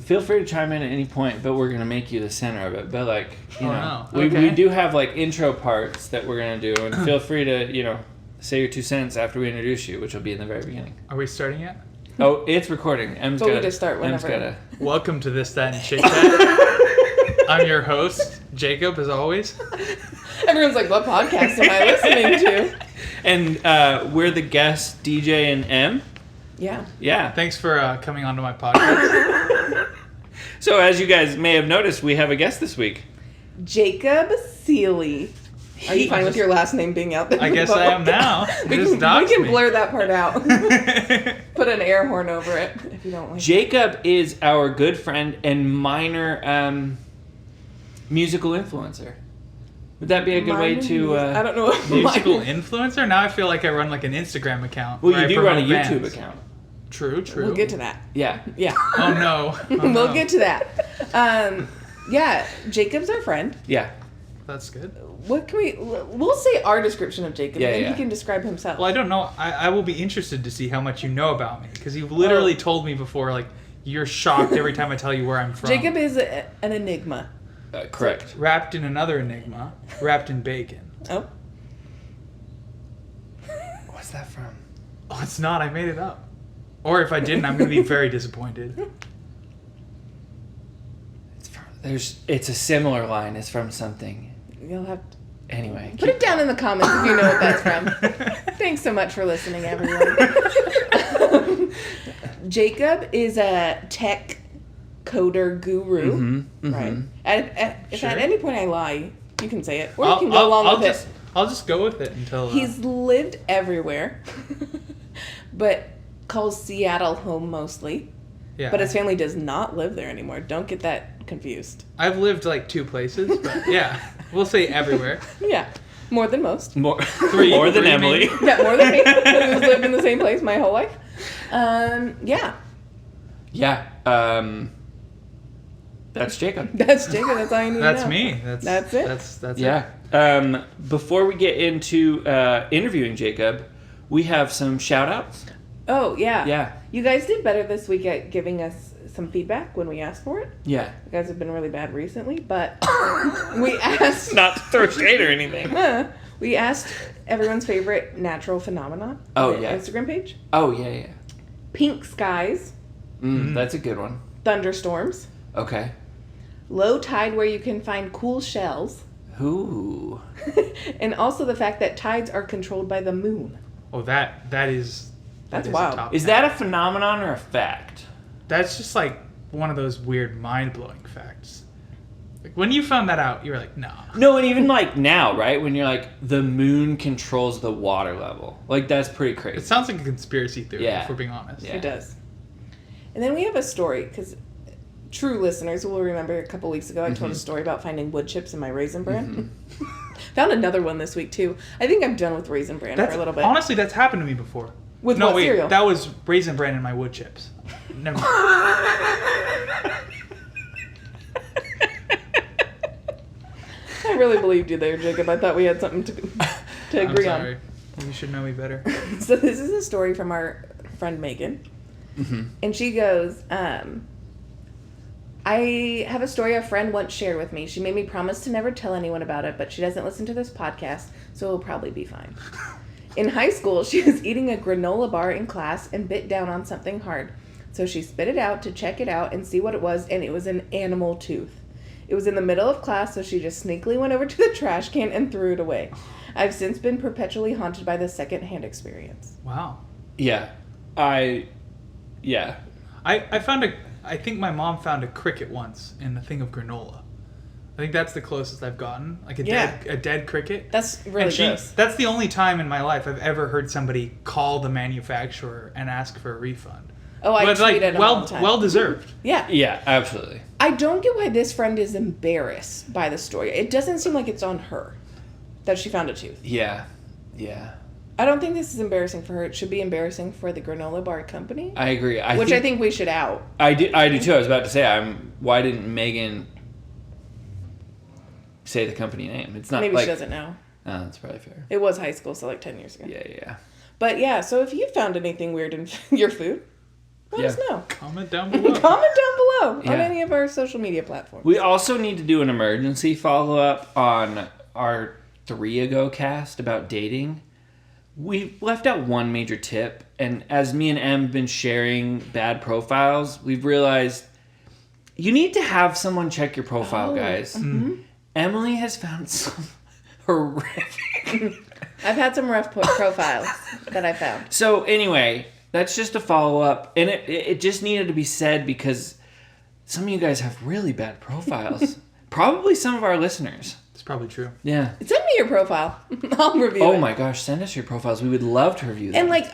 Feel free to chime in at any point, but we're going to make you the center of it. But, like, you know, no. Okay. we do have, like, intro parts that we're going to do. And feel free to, you know, say your 2 cents after we introduce you, which will be in the very beginning. Are we starting yet? Oh, it's recording. But we just start whenever. Welcome to This, That, and Chit Chat. I'm your host, Jacob, as always. Everyone's like, what podcast am I listening to? And we're the guests, DJ and M. Yeah. Yeah. Thanks for coming onto my podcast. So, as you guys may have noticed, we have a guest this week. Jacob Seeley. Are you fine with your last name being out there? I guess I am now. We can blur that part out. Put an air horn over it if you don't like. Jacob is our good friend and minor musical influencer. Would that be a good way to... I don't know what musical influencer? Now I feel like I run like an Instagram account. Well, you do run a YouTube account. True. We'll get to that. Yeah. Oh, no. We'll get to that. Yeah, Jacob's our friend. Yeah. That's good. What can we'll say our description of Jacob, and he can describe himself. Well, I don't know. I will be interested to see how much you know about me, because you've literally told me before, like, you're shocked every time I tell you where I'm from. Jacob is an enigma. Correct. Wrapped in another enigma, wrapped in bacon. Oh. What's that from? Oh, it's not. I made it up. Or if I didn't, I'm going to be very disappointed. It's a similar line. It's from something. You'll have to... Anyway. Put it down in the comments if you know what that's from. Thanks so much for listening, everyone. Jacob is a tech coder guru, right? If at any point I lie, you can say it, or you can go along with it. I'll just go with it until... He's lived everywhere, but calls Seattle home mostly. Yeah. But his family does not live there anymore. Don't get that confused. I've lived like 2 places, but yeah, we'll say everywhere. Yeah, more than most. More than Emily. Maybe. Yeah, more than me. Who's lived in the same place my whole life. Yeah. Yeah. That's Jacob. That's Jacob. That's all you need to know. That's me. That's it. That's yeah. it. Before we get into interviewing Jacob, we have some shout-outs. Oh, yeah. Yeah. You guys did better this week at giving us some feedback when we asked for it. Yeah. You guys have been really bad recently, but we asked... Not to throw shade or anything. We asked everyone's favorite natural phenomenon on the Instagram page. Oh, yeah. Pink skies. That's a good one. Thunderstorms. Okay. Low tide where you can find cool shells. Ooh. And also the fact that tides are controlled by the moon. Oh, that is... That's wild. Is that a phenomenon or a fact? That's just like one of those weird mind-blowing facts. Like when you found that out, you were like, nah. No, and even like now, right? When you're like, the moon controls the water level. Like, that's pretty crazy. It sounds like a conspiracy theory, if we're being honest. Yeah. It does. And then we have a story, because true listeners will remember a couple weeks ago I told a story about finding wood chips in my Raisin Bran. Found another one this week, too. I think I'm done with Raisin Bran for a little bit. Honestly, that's happened to me before. With what cereal? That was Raisin Bran in my wood chips. Never mind. I really believed you there, Jacob. I thought we had something to agree I'm sorry. You should know me better. So this is a story from our friend Megan. And she goes, I have a story a friend once shared with me. She made me promise to never tell anyone about it, but she doesn't listen to this podcast, so it'll probably be fine. In high school, she was eating a granola bar in class and bit down on something hard. So she spit it out to check it out and see what it was, and it was an animal tooth. It was in the middle of class, so she just sneakily went over to the trash can and threw it away. I've since been perpetually haunted by this second-hand experience. Wow. Yeah. I think my mom found a cricket once in a thing of granola. I think that's the closest I've gotten. Like a dead cricket. That's really gross. That's the only time in my life I've ever heard somebody call the manufacturer and ask for a refund. Oh, I tweeted all the time. Well deserved. Yeah. Yeah, absolutely. I don't get why this friend is embarrassed by the story. It doesn't seem like it's on her that she found a tooth. Yeah. I don't think this is embarrassing for her. It should be embarrassing for the granola bar company. I agree. I think we should out. I do too. I was about to say, why didn't Megan say the company name? It's not. Maybe she doesn't know. Oh, that's probably fair. It was high school, so like 10 years ago. Yeah. But yeah, so if you found anything weird in your food, Let us know. Comment down below. Comment down below on Yeah. any of our social media platforms. We also need to do an emergency follow-up on our 3 ago cast about dating. We left out one major tip, and as me and Em have been sharing bad profiles, we've realized you need to have someone check your profile, guys. Mm-hmm. Emily has found some horrific... I've had some rough profiles that I found. So anyway, that's just a follow-up, and it just needed to be said because some of you guys have really bad profiles. Probably some of our listeners. It's probably true. Yeah. Send me your profile. I'll review it. Oh my gosh, send us your profiles. We would love to review them. And like,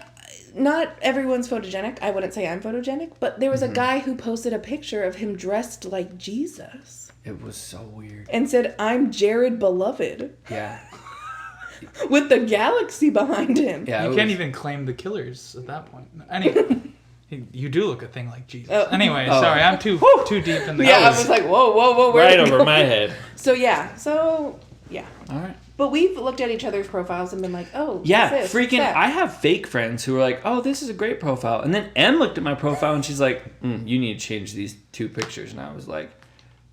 not everyone's photogenic. I wouldn't say I'm photogenic, but there was a guy who posted a picture of him dressed like Jesus. It was so weird. And said, "I'm Jared Beloved." Yeah. With the galaxy behind him. Yeah. You can't even claim the killers at that point. Anyway, you do look a thing like Jesus. Oh. Anyway, sorry, I'm too deep in the... Yeah, I was like, whoa, where right did it over go? my head. So yeah. All right. But we've looked at each other's profiles and been like, oh, Yeah, what's this? freaking, What's that? I have fake friends who are like, oh, this is a great profile. And then Em looked at my profile and she's like, you need to change these 2 pictures. And I was like,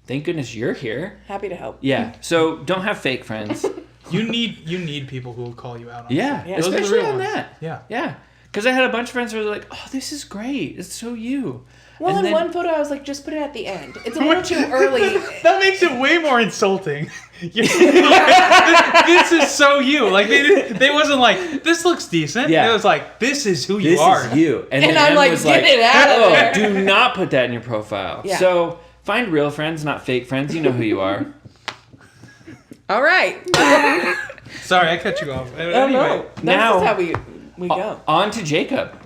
thank goodness you're here. Happy to help. Yeah, so don't have fake friends. You need people who will call you out on Yeah, it. Those are the especially real on ones. that. Yeah. Yeah, because I had a bunch of friends who were like, oh, this is great. It's so you. Well, And in then- one photo, I was like, just put it at the end. It's a little too early. That makes it way more insulting. This is so you. Like they wasn't like, this looks decent. Yeah. It was like, this is who you This are. is you. And And then I'm Em like, was get it out of oh, there. do not put that in your profile. Yeah. So find real friends, not fake friends. You know who you are. All right. Sorry, I cut you off. Oh, Anyway, no. That's now- just how we go. On to Jacob.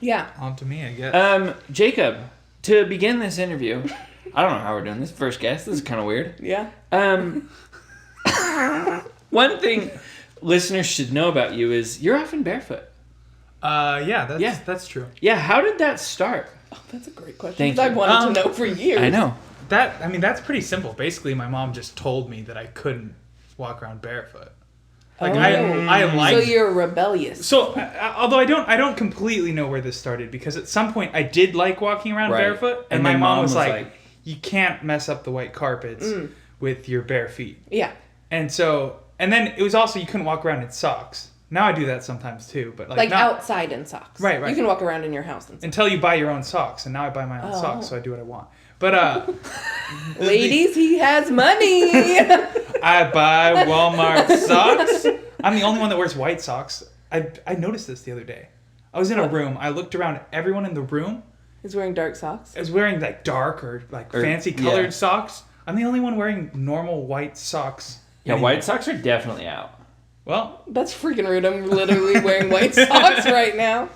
Yeah. on to me, I guess. Jacob, to begin this interview, I don't know how we're doing this. First guest. This is kind of weird. Yeah. One thing listeners should know about you is you're often barefoot. That's true. Yeah, how did that start? Oh, that's a great question. Thank 'cause I've you. wanted to know for years. I know. That's pretty simple. Basically, my mom just told me that I couldn't walk around barefoot. Like Oh. I like. So you're rebellious. So, although I don't completely know where this started, because at some point I did like walking around Right. barefoot, and And my then mom Mom was was like, like- "You can't mess up the white carpets with your bare feet." Yeah. And then it was also you couldn't walk around in socks. Now I do that sometimes too, but Like not, outside in socks. Right. You can walk around in your house in socks. until you buy your own socks, and now I buy my own Oh. socks, so I do what I want. But Ladies, he has money. I buy Walmart socks. I'm the only one that wears white socks. I noticed this the other day. I was in a room. I looked around. Everyone in the room He's wearing dark socks. is wearing like dark or fancy colored yeah. socks. I'm the only one wearing normal white socks. Yeah, anymore. white socks are definitely out. Well, That's freaking rude. I'm literally wearing white socks right now.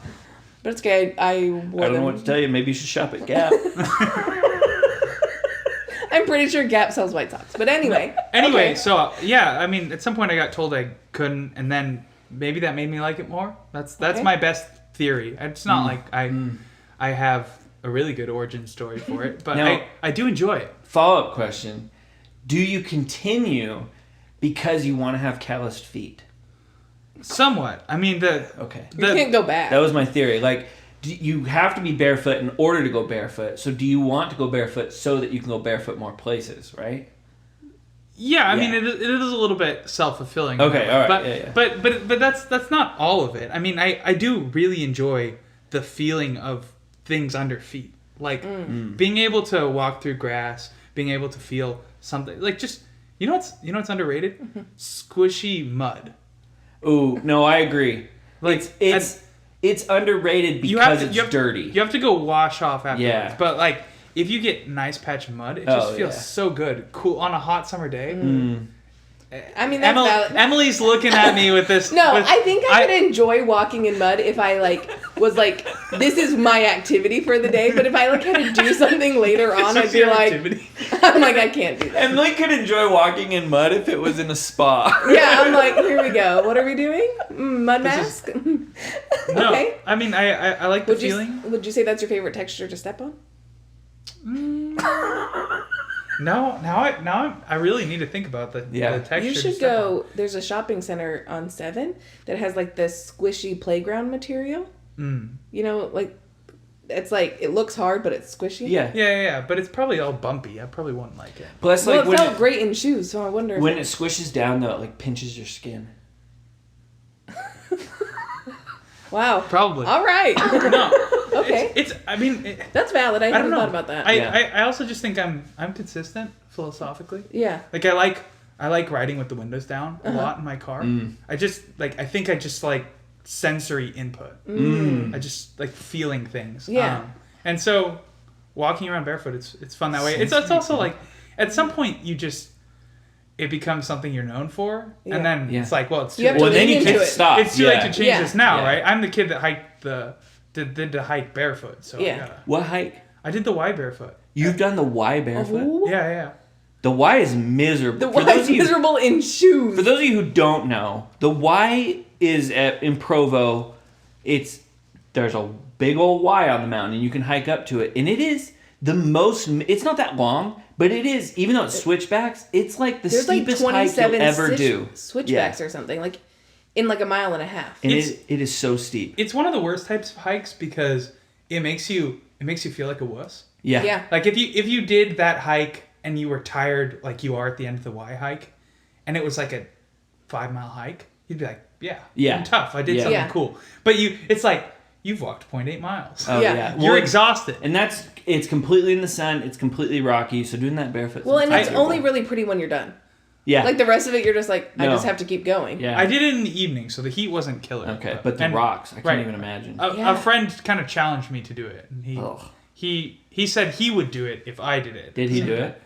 But it's okay. I wore I don't them. know what to tell you. Maybe you should shop at Gap. I'm pretty sure Gap sells white socks. But anyway. anyway, Okay. so yeah, I mean, at some point I got told I couldn't, and then maybe that made me like it more. That's Okay. my best theory. It's not like I have a really good origin story for it, but Now- I do enjoy it. Follow-up question. Do you continue because you want to have calloused feet? Somewhat. I mean, Okay. You can't go back. That was my theory. Like, you have to be barefoot in order to go barefoot. So do you want to go barefoot so that you can go barefoot more places, right? Yeah, I Yeah. mean, it is a little bit self-fulfilling. Okay, all right, But, yeah. but that's not all of it. I mean, I do really enjoy the feeling of things under feet. Like, being able to walk through grass, being able to feel something. Like, just, you know what's underrated? Squishy mud. Ooh, no, I agree. Like, It's underrated because it's dirty. You have to go wash off afterwards. Yeah. But, like, if you get nice patch of mud, it just feels yeah. so good. Cool on a hot summer day. I mean, that's valid. Emily's looking at me with this. No, with- I think I could enjoy walking in mud if I was like, this is my activity for the day. But if I had to do something later on, I'd It's be your like, activity. I'm like, I can't do that. Emily could enjoy walking in mud if it was in a spa. Yeah, I'm like, here we go. What are we doing? Mud This mask? No, Okay. I mean, I like the Would feeling. you say that's your favorite texture to step on? Now I really need to think about the texture. You to should step go. There's a shopping center on 7 that has like this squishy playground material. on. You know, like it's like it looks hard, but it's squishy. Yeah. But it's probably all bumpy. I probably wouldn't like it. Plus, Well, like it when felt great in shoes, so I wonder when it squishes down, though, it like pinches your skin. Wow. Probably. All right. No. Okay. It's I mean, That's valid. I don't hadn't know. thought about that. I also just think I'm consistent philosophically. Yeah. Like I like riding with the windows down a lot in my car. I just like I think I just like sensory input. I just like feeling things. Yeah. And so walking around barefoot, it's fun that way. It's also like at some point it becomes something you're known for, and then it's like, well, it's too You have late. to Well, then lean you into can't it. stop. It's too late to change this now, Yeah. right? I'm the kid that hiked did the hike barefoot, so Yeah. What hike? I did the Y barefoot. You've done the Y barefoot? Ooh. Yeah. The Y is miserable. The For Y those is of you- miserable in shoes. For those of you who don't know, the Y is in Provo. There's a big old Y on the mountain, and you can hike up to it, and it is the most. It's not that long, but it is. Even though it's switchbacks, it's like the There's like steepest hike 27 you'll ever do. switchbacks Yeah. or something, like in like a mile and a half. And it is so steep. It's one of the worst types of hikes because it makes you feel like a wuss. Yeah. Yeah. Like if you did that hike and you were tired like you are at the end of the Y hike, and it was like a 5-mile hike, you'd be like, yeah, I'm tough. I did something Yeah. cool. But it's like you've walked 0.8 miles. Oh Yeah. yeah. You're Well, exhausted. and it's completely in the sun. It's completely rocky. So doing that barefoot. Well, and it's miserable. only really pretty when you're done. yeah. Like the rest of it, you're just like, I No. just have to keep going. yeah. I did it in the evening, so the heat wasn't killer. Okay, but the and- rocks, I can't right. even imagine. Yeah. A friend kind of challenged me to do it, and Ugh. he said he would do it if I did it. Did he do it?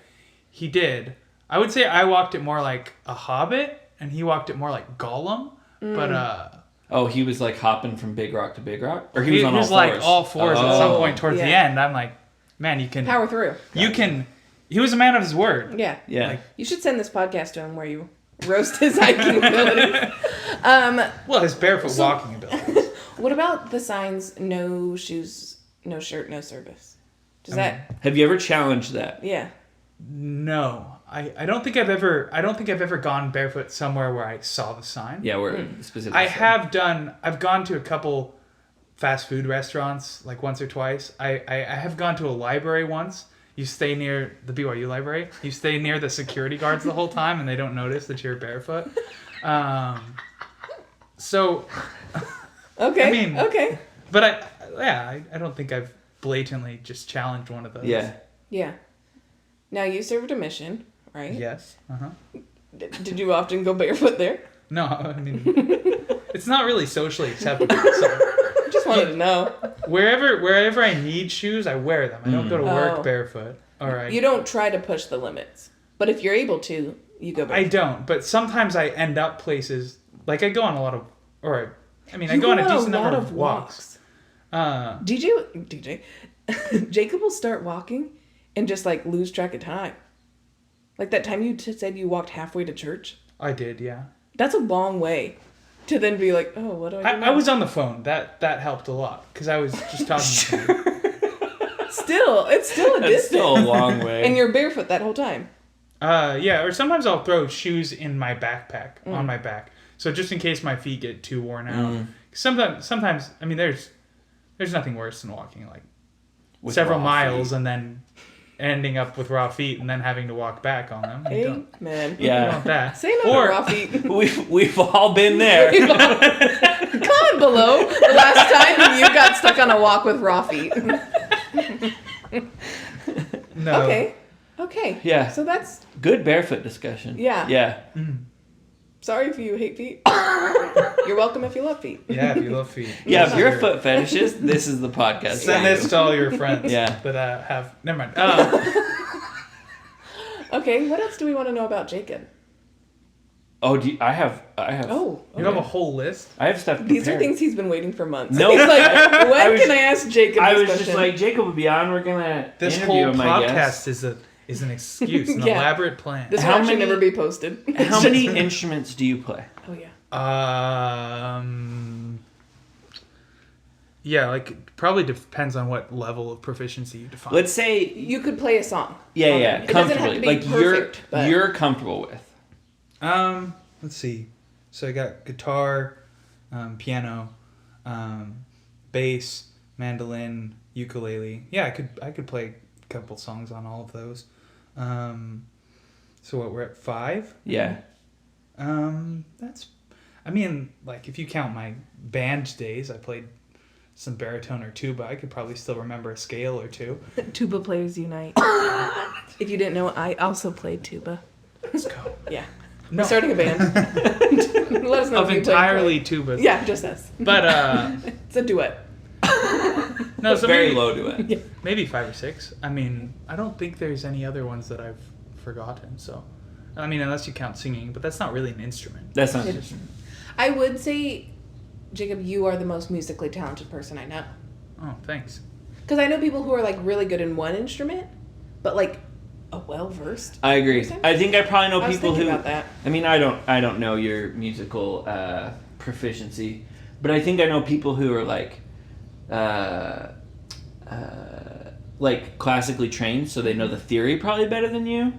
He did. I would say I walked it more like a hobbit, and he walked it more like Gollum. But Oh, he was like hopping from big rock to big rock, or he he was on all was fours. like all fours at some point towards the Yeah. end. I'm like, man, you can Power through. He was a man of his word. Yeah. Yeah. Like, You should send this podcast to him where you roast his hiking abilities. well, his barefoot walking abilities. What about the signs, no shoes, no shirt, no service? Does that, Have you ever challenged that? yeah. No, I don't think I've ever gone barefoot somewhere where I saw the sign. Yeah, we're specifically. I've gone to a couple fast food restaurants like once or twice. I have gone to a library once. You stay near the BYU library. You stay near the security guards the whole time, and they don't notice that you're barefoot. So, Okay. I mean- okay. but I don't think I've blatantly just challenged one of those. Yeah. Yeah. Now you served a mission, right? Yes. Uh-huh. Did you often go barefoot there? No, I mean, it's not really socially acceptable. So Just wanted to know. wherever I need shoes, I wear them. I don't go to work Oh. barefoot. All right. You don't try to push the limits, but if you're able to, you go I barefoot. don't, but sometimes I end up places like I go on a lot of, I You go on a go decent lot number of walks. DJ, Jacob will start walking and just like lose track of time. Like that time you said you walked halfway to church. I did, yeah. That's a long way to then be like, oh, what do I do now? I was on the phone. That helped a lot because I was just talking to you. it's still a That's distance. still a long way. And you're barefoot that whole time. Yeah, or sometimes I'll throw shoes in my backpack Mm. on my back, so just in case my feet get too worn out. Sometimes I mean, there's nothing worse than walking like With several raw miles feet. and then ending up with raw feet and then having to walk back on them. You don't Amen. Yeah. want that. Say no to raw feet. We've all been there. Comment below the last time you got stuck on a walk with raw feet. No. Okay. Yeah. So that's Good barefoot discussion. Yeah. Yeah. sorry if you hate feet. You're welcome if you love feet. Yeah, if you love feet. Yeah, if you're a foot fetishist, this is the podcast. Send for you. this to all your friends Yeah. that have... Never mind. Okay, what else do we want to know about Jacob? Oh, I have. Oh, You have a whole list? I have stuff. these are prepared. things he's been waiting for months. No. He's like, when was- can I ask Jacob I this was question? just like, Jacob will be on. We're gonna This interview whole him. I guess. podcast is an excuse, an Yeah. elaborate plan. This will How actually many- never be posted. How many instruments do you play? Oh, yeah. Yeah, like probably depends on what level of proficiency you define. Let's say, You could play a song. yeah, Okay. yeah, It doesn't have comfortably, to be like perfect, but... you're comfortable with. Let's see. So I got guitar, piano, bass, mandolin, ukulele. Yeah, I could play a couple songs on all of those. So what, we're at 5? Yeah. That's, I mean, like if you count my band days, I played some baritone or tuba. I could probably still remember a scale or two. Tuba players unite. If you didn't know, I also played tuba. Let's go. Yeah. No. We're starting a band. Let us know Of if you entirely tubas. Yeah, just us. But It's a duet. no, so Very maybe, low to it. Yeah. maybe 5 or 6. I mean, I don't think there's any other ones that I've forgotten. So, I mean, unless you count singing, but that's not really an instrument. That's not It- I would say, Jacob, you are the most musically talented person I know. Oh, thanks. Because I know people who are like really good in one instrument, but like a well-versed I agree. person. I think I probably know I was people thinking who. about that. I mean, I don't know your musical proficiency, but I think I know people who are like classically trained, so they know the theory probably better than you.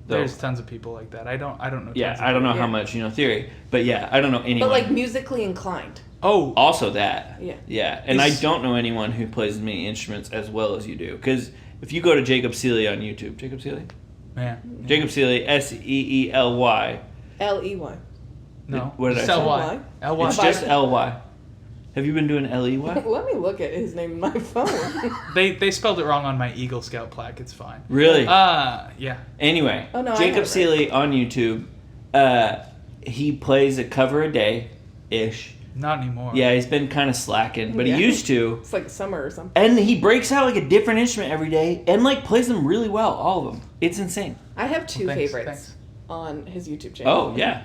Though- There's tons of people like that. I don't know. yeah, tons of I don't know Yeah. how much you know theory, but yeah, I don't know anyone. But like musically inclined. Oh, also that. Yeah. Yeah, and Is- I don't know anyone who plays as many instruments as well as you do. Because if you go to Jacob Seeley on YouTube, Jacob Seeley, man. Jacob Seeley, Seely. L-E-Y. No. What did I It's say? L-Y. L-Y. It's just Ly. Have you been doing Ley? Let me look at his name in my phone. They spelled it wrong on my Eagle Scout plaque. It's fine. Really? Yeah. Anyway, Oh, no, I have Jacob it right. Seeley on YouTube, he plays a cover a day ish. Not anymore. Yeah, he's been kind of slacking, but Yeah. he used to. It's like summer or something. And he breaks out like a different instrument every day and like plays them really well, all of them. It's insane. I have two Well, thanks, favorites thanks. on his YouTube channel. Oh yeah,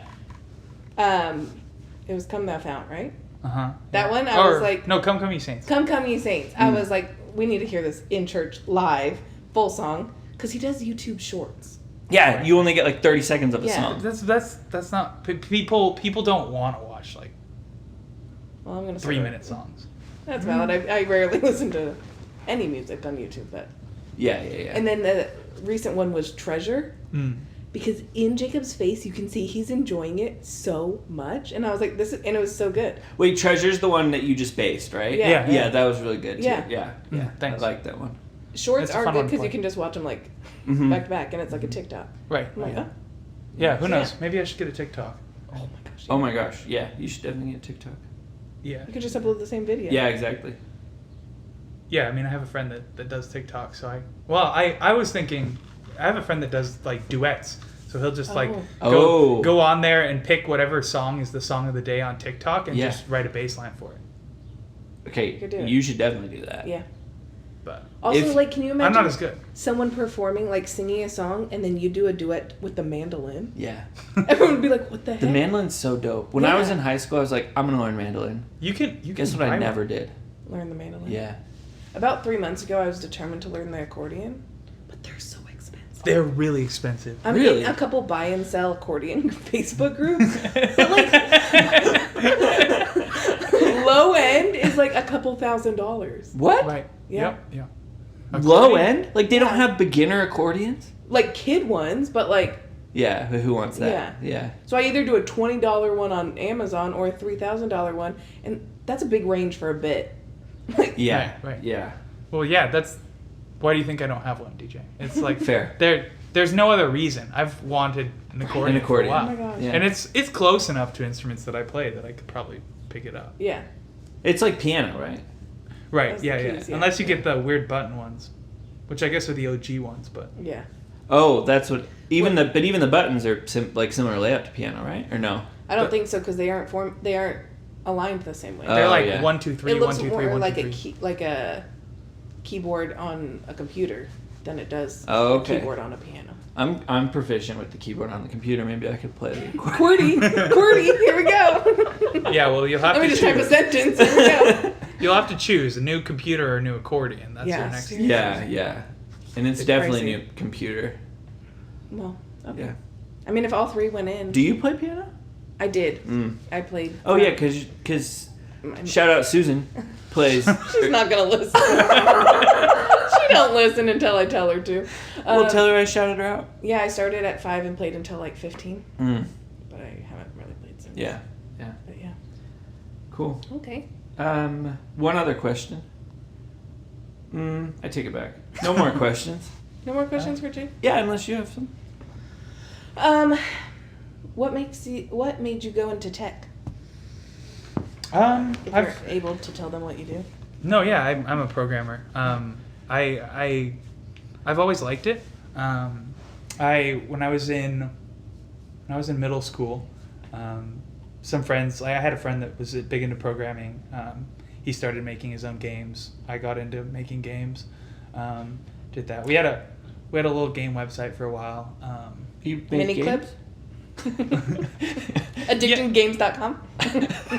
It was Come Thou Fount, right? Uh-huh. That one, I Or, was like, no, Come Ye Saints. Come Ye Saints. I was like, we need to hear this in church live, full song, because he does YouTube shorts. yeah. You only get like 30 seconds of a Yeah. song. That's not people don't want to watch like Well, I'm gonna 3-minute songs. That's valid. I rarely listen to any music on YouTube, but Yeah. and then the recent one was Treasure. Mm. Because in Jacob's face, you can see he's enjoying it so much, and I was like, "This," and it was so good. Wait, Treasure's the one that you just based, right? Yeah. Yeah, that was really good too. Yeah. Yeah. Thanks. I like that one. Shorts It's a are fun good one to because you play. can just watch them like Mhm. back to back, and it's like a TikTok. Right. I'm like, oh, Yeah. Who knows? Yeah. Maybe I should get a TikTok. my gosh. Oh my gosh, yeah. You should definitely get TikTok. Yeah. You could just upload the same video. Yeah, exactly. Yeah. I mean, I have a friend that does TikTok, so I was thinking, I have a friend that does like duets. So he'll just like Oh. go on there and pick whatever song is the song of the day on TikTok and Yeah. just write a bass line for it. Okay, could do it. you should definitely do that. Yeah. But Also, If- like, can you imagine I'm not as good. someone performing, like, singing a song, and then you do a duet with the mandolin? Yeah. Everyone would be like, "What the heck?" The mandolin's so dope. When I was Yeah. in high school, I was like, I'm gonna learn mandolin. You can Guess what I buy never one. did? Learn the mandolin. Yeah. About 3 months ago, I was determined to learn the accordion, but they're so expensive. They're really expensive. I'm Really? in a couple buy and sell accordion Facebook groups, but like low end is like a couple $1,000s. What? Yeah. Right. Yep. Yeah. Low Accordion? end? Like they don't Yeah. have beginner accordions? Like kid ones, but like Yeah, but who wants that? Yeah. so I either do a $20 one on Amazon or a $3,000 one, and that's a big range for a bit. Like, Yeah. Right. Yeah. Well, yeah. That's why do you think I don't have one, DJ? It's like Fair. There's no other reason. I've wanted an accordion, An accordion. for a oh while. my gosh. Yeah. And it's close enough to instruments that I play that I could probably pick it up. Yeah. It's like piano, right? Right. That's the Yeah, keys, yeah. yeah. Unless you get the weird button ones, which I guess are the OG ones, but Yeah. Oh, that's what. Even the buttons are similar layout to piano, right? Or no? I don't But- think so because they aren't aligned the same way. Oh, they're like yeah. 1, 2, 3, it 1, looks 2, 3, more 1, 2, like 3. like a keyboard on a computer than it does Oh, a okay. keyboard on a piano. I'm proficient with the keyboard on the computer. Maybe I could play the accordion. QWERTY, here we go. Yeah, well, you'll have Let me to just type a choose. sentence. Here we go. You'll have to choose a new computer or a new accordion. That's your Yeah, next. seriously. Yeah. And it's It's definitely pricey. a new computer. Well, okay. Yeah. I mean, if all three went in, Do you play piano? I did. Mm. I played. Oh yeah, because I'm- shout out Susan plays. She's not gonna listen. She don't listen until I tell her to. Well, tell her I shouted her out. Yeah, I started at 5 and played until like 15, Mm. but I haven't really played since. Yeah. But yeah. Cool. Okay. One other question. I take it back. No more questions. No more questions for Jake? Yeah, unless you have some. What made you go into tech? If you're able to tell them what you do. No, yeah, I'm a programmer. I've always liked it. When I was in middle school, some friends. I had a friend that was big into programming. He started making his own games. I got into making games. Did that. We had a little game website for a while. Mini clips. Addictinggames.com.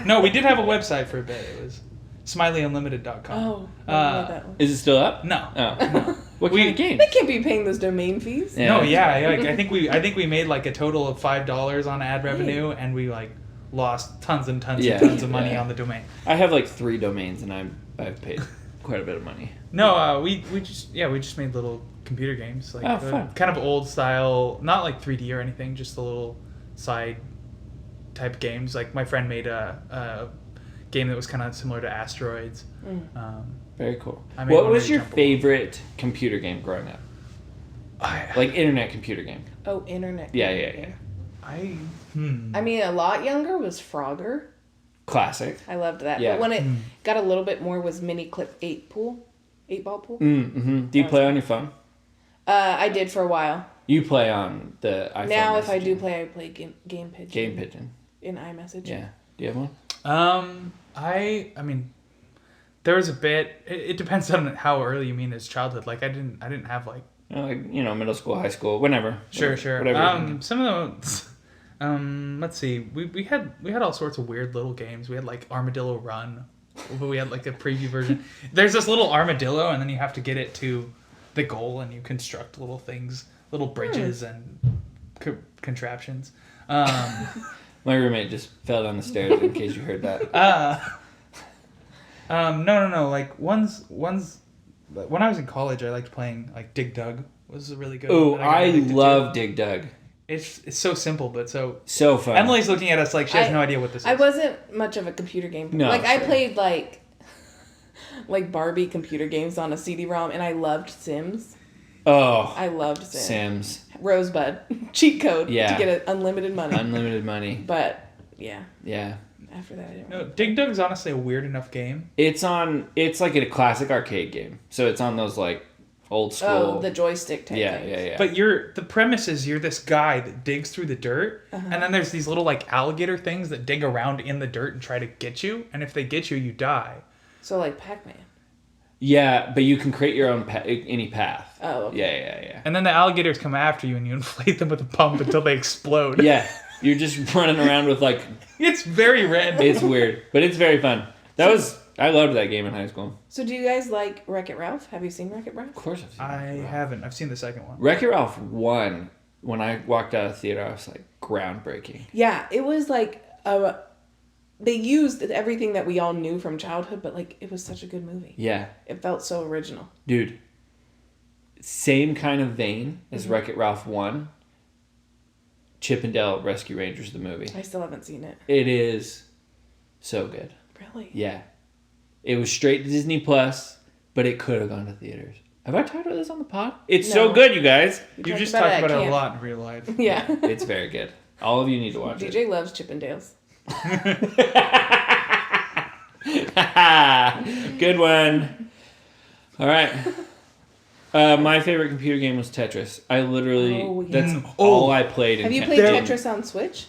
No, we did have a website for a bit. It was smileyunlimited.com. Oh, I love that one. Is it still up? No. Oh. No. What kind of games? They can't be paying those domain fees. Yeah. No, yeah. I think we made like a total of $5 on ad revenue, and we like lost tons and tons and tons of money on the domain. I have like 3 domains, and I've paid quite a bit of money. No, we just made little computer games, like fun. kind of old style, not like 3D or anything, just the little side type games. Like my friend made a game that was kind of similar to Asteroids. Very cool. What was your favorite computer game growing up? Like internet computer game. Oh, internet. Yeah. I mean, a lot younger was Frogger. Classic. I loved that. Yeah. But when it got a little bit more was Mini Clip 8 Ball Pool. Mm-hmm. Do you play on your phone? I did for a while. You play on the iPhone. Now, if I do play, I play Game Pigeon. Game Pigeon. In iMessage. Yeah. Do you have one? I mean, there was a bit. It depends on how early you mean as childhood. Like I didn't have like. Middle school, high school, whenever. Sure. Whatever. Some of those. Let's see. We had all sorts of weird little games. We had like Armadillo Run, but we had like a preview version. There's this little armadillo, and then you have to get it to the goal, and you construct little things, little bridges and contraptions. My roommate just fell down the stairs. In case you heard that. No. Like ones. When I was in college, I liked playing like Dig Dug. Was really good. Oh, I love Dig Dug. It's so simple, but so fun. Emily's looking at us like she has no idea what this is. I wasn't much of a computer game. No, I played like Barbie computer games on a CD-ROM, and I loved Sims. Oh, I loved Sims. Rosebud, cheat code to Yeah. get unlimited money. unlimited money. But yeah, After that, I didn't. No, Dig Dug's honestly a weird enough game. It's like a classic arcade game, so it's on those like old school. Oh, the joystick type. Yeah. But the premise is you're this guy that digs through the dirt, and then there's these little like alligator things that dig around in the dirt and try to get you, and if they get you, you die. So like Pac-Man. Yeah, but you can create your own any path. Oh, okay. Yeah. And then the alligators come after you, and you inflate them with a pump until they explode. Yeah, you're just running around with like. It's very random. It's weird, but it's very fun. I loved that game in high school. So do you guys like Wreck-It Ralph? Have you seen Wreck-It Ralph? Of course I've seen I haven't. I've seen the second one. Wreck-It Ralph 1, when I walked out of the theater, I was like, groundbreaking. Yeah, it was like they used everything that we all knew from childhood, but like it was such a good movie. Yeah. It felt so original. Dude, same kind of vein as Wreck-It Ralph 1, Chip and Dale Rescue Rangers, the movie. I still haven't seen it. It is so good. Really? Yeah. It was straight to Disney Plus, but it could have gone to theaters. Have I talked about this on the pod? It's so good, you guys. You just talked about it a lot in real life. Yeah. It's very good. All of you need to watch it. DJ loves Chippendales. Good one. All right. My favorite computer game was Tetris. I literally, that's all I played in Have you played Tetris on Switch?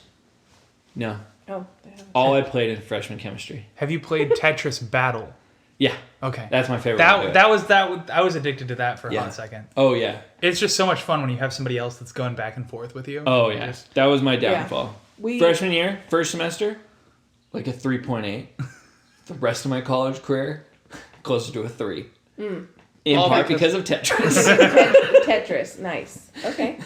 No. Oh. All I played in freshman chemistry. Have you played Tetris Battle? Yeah. Okay. That's my favorite. I was addicted to that for a hot second. Oh, yeah. It's just so much fun when you have somebody else that's going back and forth with you. Oh, yeah. That was my downfall. Yeah. Freshman year, first semester, like a 3.8. The rest of my college career, closer to a 3. In part because of Tetris. Tetris, nice. Okay.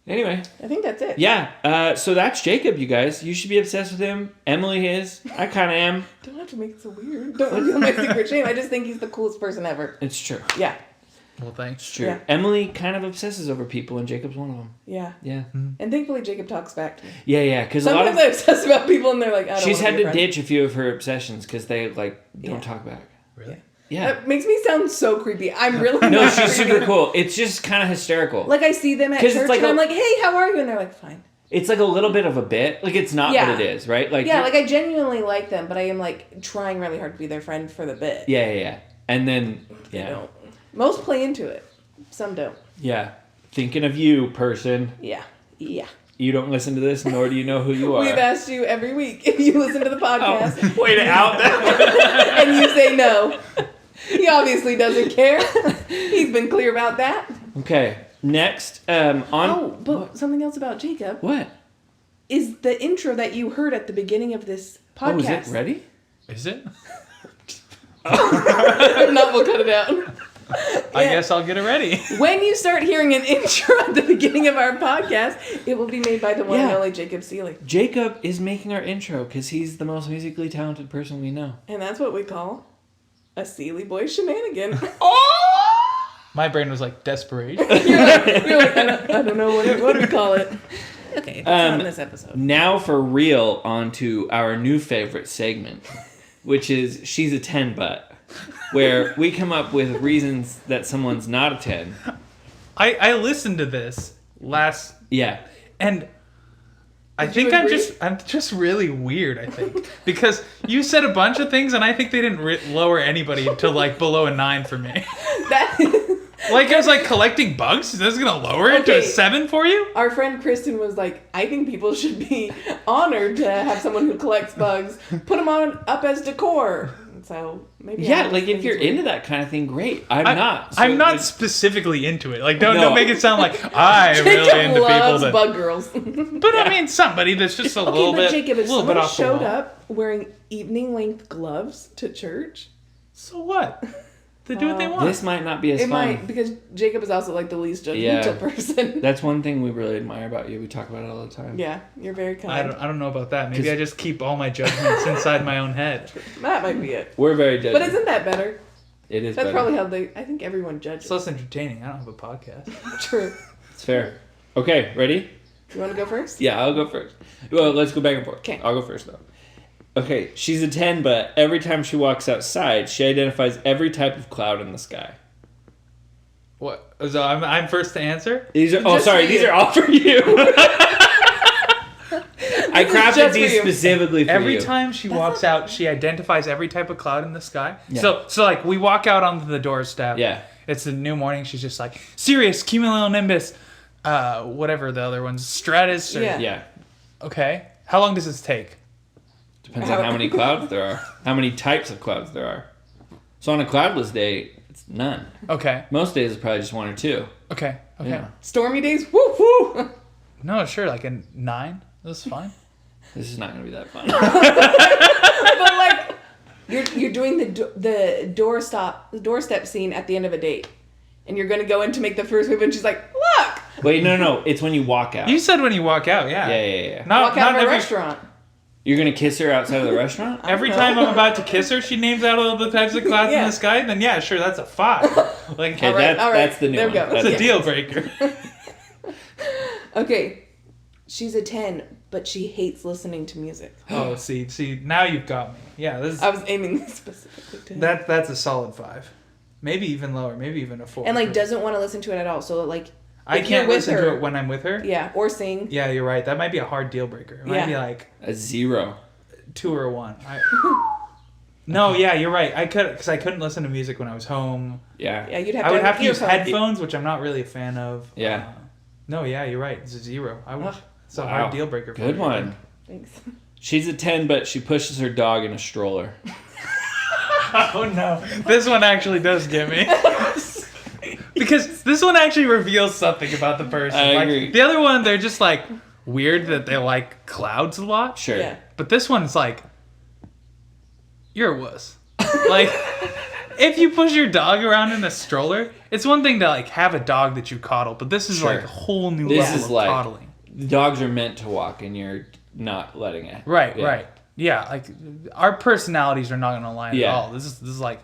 Anyway. I think that's it. Yeah. So that's Jacob, you guys. You should be obsessed with him. Emily is. I kind of am. Don't have to make it so weird. Don't reveal my secret shame. I just think he's the coolest person ever. It's true. Yeah. Well, thanks. It's true. Yeah. Emily kind of obsesses over people, and Jacob's one of them. Yeah. Yeah. And thankfully, Jacob talks back to me. Yeah. Because sometimes I obsess about people, and they're like, I don't she's want had to ditch a few of her obsessions because they don't talk back. Really? Yeah. That makes me sound so creepy. I'm really No, not she's creepy. super cool. It's just kind of hysterical. Like, I see them at 'Cause church, it's like and a- I'm like, hey, how are you? And they're like, fine. It's like a little bit of a bit. Like, it's not Yeah. what it is, right? Like, Yeah, like, I genuinely like them, but I am, like, trying really hard to be their friend for the bit. Yeah. And then, They yeah. don't. Most play into it. Some don't. Yeah. Thinking of you, person. Yeah. You don't listen to this, nor do you know who you are. We've asked you every week if you listen to the podcast. Way to out that. And you say no. He obviously doesn't care. He's been clear about that. Okay. Next, Oh, but something else about Jacob What? is the intro that you heard at the beginning of this podcast. Oh, is it ready? Is it? If not, we'll cut it out. I Yeah. guess I'll get it ready. When you start hearing an intro at the beginning of our podcast, it will be made by the one and Yeah. only Jacob Seeley. Jacob is making our intro because he's the most musically talented person we know. And that's what we call a Seeley Boy Shenanigan. My brain was like desperation. You're like, I don't know what do we call it. Okay, that's not in this episode. Now for real, on to our new favorite segment, which is She's a 10 But, where we come up with reasons that someone's not a 10. I listened to this last, Yeah. and I Did think you I'm agree? just really weird. I think because you said a bunch of things, and I think they didn't lower anybody to like below a 9 for me. That Like I was like collecting bugs. This is gonna lower it to a Okay. 7 for you? Our friend Kristen was like, I think people should be honored to have someone who collects bugs. Put them on up as decor. So maybe. Yeah, I like think if you're it's weird. into that kind of thing, great. I'm not. So I'm not it's- specifically into it. Like don't No. make it sound like I'm really Jacob into people loves that. bug girls. But I mean somebody that's just a Okay, little but bit, Jacob, if little bit someone off the showed wall. up wearing evening length gloves to church, So what? They do what they want. This might not be as it fun. might, because Jacob is also like the least judgmental Yeah. person. That's one thing we really admire about you. We talk about it all the time. Yeah, you're very I kind. don't know about that. Maybe 'Cause- I just keep all my judgments inside my own head. That might be it. We're very judgy. But isn't that better? It is That's better. probably how they. I think everyone judges. It's less entertaining. I don't have a podcast. True. It's fair. Okay, ready? You want to go first? Yeah, I'll go first. Well, let's go back and forth. 'Kay. I'll go first, though. Okay, she's a 10, but every time she walks outside, she identifies every type of cloud in the sky. What? So I'm first to answer? These are. Oh, Just sorry. for These you. are all for you. I This is crafted just these for you. specifically for Every you. time she walks out, she identifies every type of cloud in the sky. Yeah. So like we walk out onto the doorstep. Yeah. It's a new morning. She's just like Sirius, cumulonimbus, whatever the other ones, stratus. Or, Yeah. Yeah. Okay. How long does this take? Depends on how many clouds there are. How many types of clouds there are. So on a cloudless day, it's none. Okay. Most days it's probably just one or two. Okay. Okay. Yeah. Stormy days. Woo woo. No, sure. Like a 9. That's fine. This is not going to be that fun. But like, you're doing the doorstep scene at the end of a date, and you're gonna go in to make the first move, and she's like, "Look, Wait, no. It's when you walk out. You said when you walk out, yeah. Yeah. Not, walk out not of a every, restaurant." You're going to kiss her outside of the restaurant? Every know. time I'm about to kiss her, she names out all the types of clouds in Yeah. the sky. Then yeah, sure, that's a 5. Like Okay, All right, that's the new there one. we go. that's That's a deal breaker. Okay, she's a 10, but she hates listening to music. Oh, see, now you've got me. Yeah, this is, I was aiming specifically to him. that's a solid 5. Maybe even lower. Maybe even a 4. And like doesn't want to listen to it at all. So like, I if you're can't with listen her- to it when I'm with her. yeah, or sing. Yeah, you're right. That might be a hard deal breaker. It might Yeah. be like A 0. 2 or a 1. No, yeah, you're right. I couldn't listen to music when I was home. Yeah. Yeah, you'd have I to would have to use earphones. headphones, which I'm not really a fan of. Yeah. No, yeah, you're right. It's a 0. Ugh. It's a Wow. hard deal breaker. For Good me. one. Thanks. She's a 10, but she pushes her dog in a stroller. Oh no, this one actually does get me. Because this one actually reveals something about the person. I Like, agree. the other one, they're just like weird that they like clouds a lot. Sure. Yeah. But this one's like, you're a wuss. Like, if you push your dog around in a stroller, it's one thing to like have a dog that you coddle, but this is Sure. like a whole new This level is of like- coddling. The dogs are meant to walk, and you're not letting it. Right, Yeah. right. Yeah, like our personalities are not gonna align Yeah. at all. This is like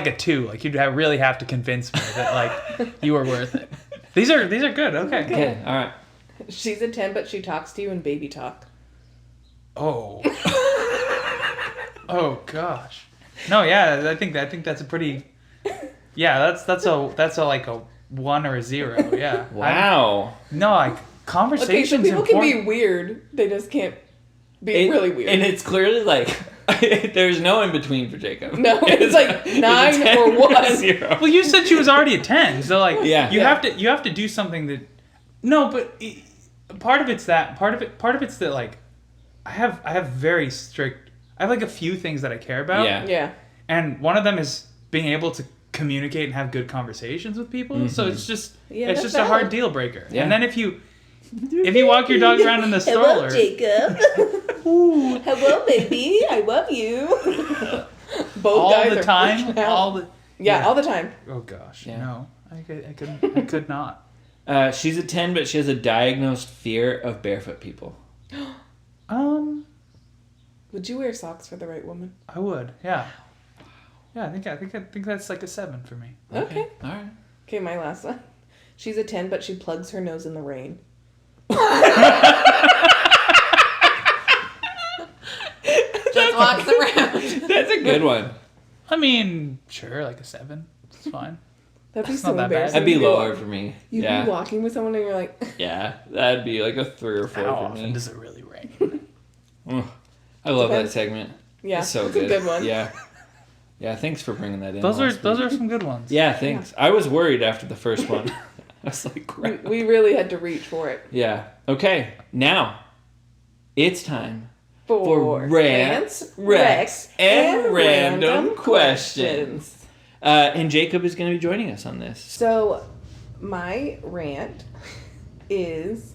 a 2. Like you'd really have to convince me that like you were worth it. These are good. Okay. Okay, all right. She's a 10, but she talks to you in baby talk. Oh. Oh gosh. No, yeah, I think that's a pretty. Yeah, that's a like a 1 or a 0. Yeah. Wow. No, like conversations. Okay, so people important. can be weird. They just can't be really weird. And it's clearly like there's no in between for Jacob. No, it's like 9 10 or 1. 0. Well, you said she was already a 10, so like Yeah. you have to do something that. No, but part of it's that. Part of it's that like I have very strict. I have like a few things that I care about. Yeah. Yeah. And one of them is being able to communicate and have good conversations with people. Mm-hmm. So it's just Yeah, it's that's just a hard valid. deal breaker. Yeah. And then if you walk your dog around in the stroller, Jacob. Hello, baby. I love you. Both all guys the are time, freaking out. all the time. Oh gosh, Yeah. no, I could not. She's a 10, but she has a diagnosed fear of barefoot people. Would you wear socks for the right woman? I would, yeah. Yeah, I think that's like a 7 for me. Okay. All right. Okay, my last one. She's a 10, but she plugs her nose in the rain. Just walks around. That's a good one. I mean, sure, like a 7. It's fine. That'd be That's so not that bad. embarrassing. That'd be You'd lower for me. You'd Yeah. be walking with someone and you're like, Yeah. That'd be like a 3 or 4 How for often me. does it really rain? Ugh. I love that Depends. segment. yeah, It's so it's good. a good one. Yeah. Yeah, thanks for bringing that in. Those last are week. some good ones. Yeah, thanks. I was worried after the first one. I was like, crap. We really had to reach for it. Yeah. Okay. Now, it's time For rants, recs, and random questions. And Jacob is going to be joining us on this. So, my rant is...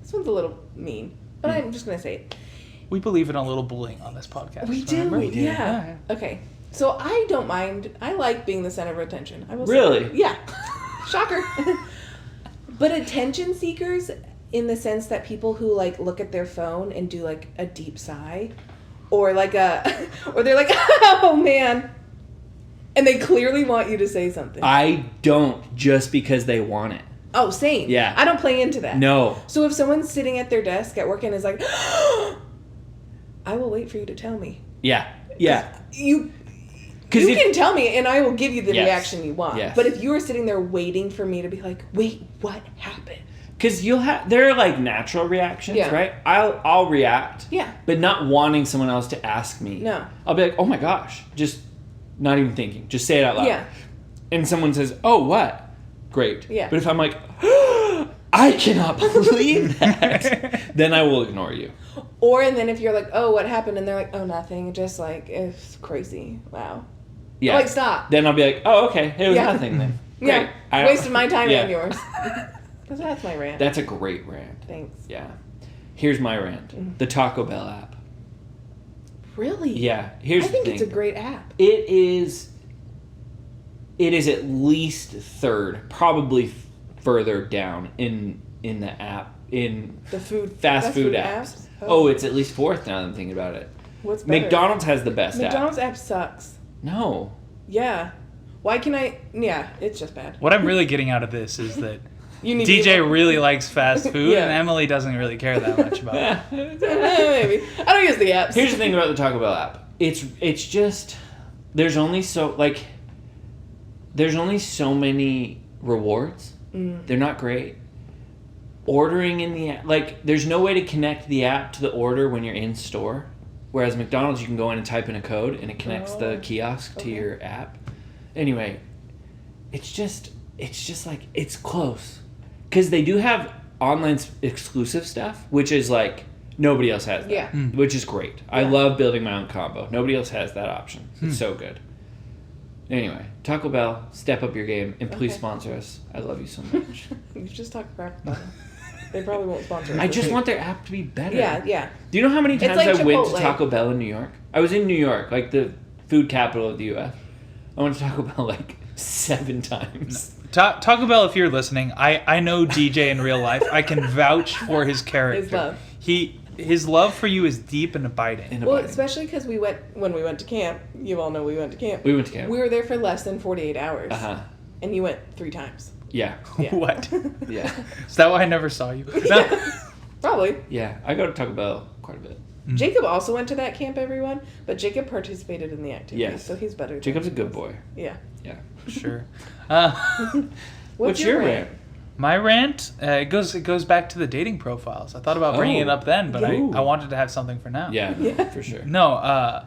This one's a little mean, but I'm just going to say it. We believe in a little bullying on this podcast. We do, remember? yeah. Okay. So, I don't mind. I like being the center of attention. I will say Really? that. Yeah. Shocker. But attention seekers, in the sense that people who, like, look at their phone and do, like, a deep sigh, or, like, or they're like, oh, man. And they clearly want you to say something. I don't just because they want it. Oh, same. Yeah. I don't play into that. No. So if someone's sitting at their desk at work and is like, I will wait for you to tell me. Yeah. Yeah. You Because can tell me and I will give you the Yes. reaction you want. Yes. But if you are sitting there waiting for me to be like, wait, what happened? Because there are like natural reactions, Yeah. right? I'll react. Yeah. But not wanting someone else to ask me. No. I'll be like, oh my gosh. Just not even thinking. Just say it out loud. Yeah. And someone says, oh, what? Great. Yeah. But if I'm like, I cannot believe that, then I will ignore you. Or and then if you're like, oh, what happened? And they're like, oh, nothing. Just like, it's crazy. Wow. Yeah. Like, stop. Then I'll be like, oh, okay. It was Yeah. nothing then. Yeah. Great. Wasted my time Yeah. and yours. Because that's my rant. That's a great rant. Thanks. Yeah. Here's my rant. The Taco Bell app. Really? Yeah. Here's I think the thing. it's a great app. It is at least third, probably further down in the app, in The food fast food apps. Oh, it's at least fourth now that I'm thinking about it. What's better? McDonald's has the best McDonald's app. app sucks. No. Yeah. Why can I? Yeah, it's just bad. What I'm really getting out of this is that You need DJ to really likes fast food, Yeah. and Emily doesn't really care that much about it. Maybe. I don't use the apps. Here's the thing about the Taco Bell app. It's just there's only so many rewards. They're not great. Ordering in the app, like there's no way to connect the app to the order when you're in store. Whereas McDonald's, you can go in and type in a code and it connects the kiosk to your app. Anyway, it's just like it's close because they do have online exclusive stuff, which is like nobody else has that. Yeah. Which is great. I Yeah. love building my own combo. Nobody else has that option. It's so good. Anyway, Taco Bell, step up your game and please Okay. sponsor us. I love you so much. You just talk crap about them. They probably won't sponsor us. I this just week. want their app to be better. Yeah. Do you know how many times like I went to Chipotle. Taco Bell in New York? I was in New York, like the food capital of the U.S. I went to Taco Bell like 7 times. Taco Bell, if you're listening, I know DJ in real life. I can vouch for his character. His love. His love for you is deep and abiding. Well, especially because when we went to camp. You all know we went to camp. We went to camp. We were there for less than 48 hours. Uh-huh. And you went 3 times. Yeah. Yeah. What? Yeah. Is that why I never saw you? Probably. Yeah. I go to Taco Bell quite a bit. Jacob also went to that camp, everyone, but Jacob participated in the activity, Yes. so he's better. Jacob's a good boy. Yeah. Yeah. Sure. What's your rant? My rant, it goes back to the dating profiles. I thought about bringing it up then, but Ooh. I wanted to have something for now. Yeah, Yeah. for sure. No,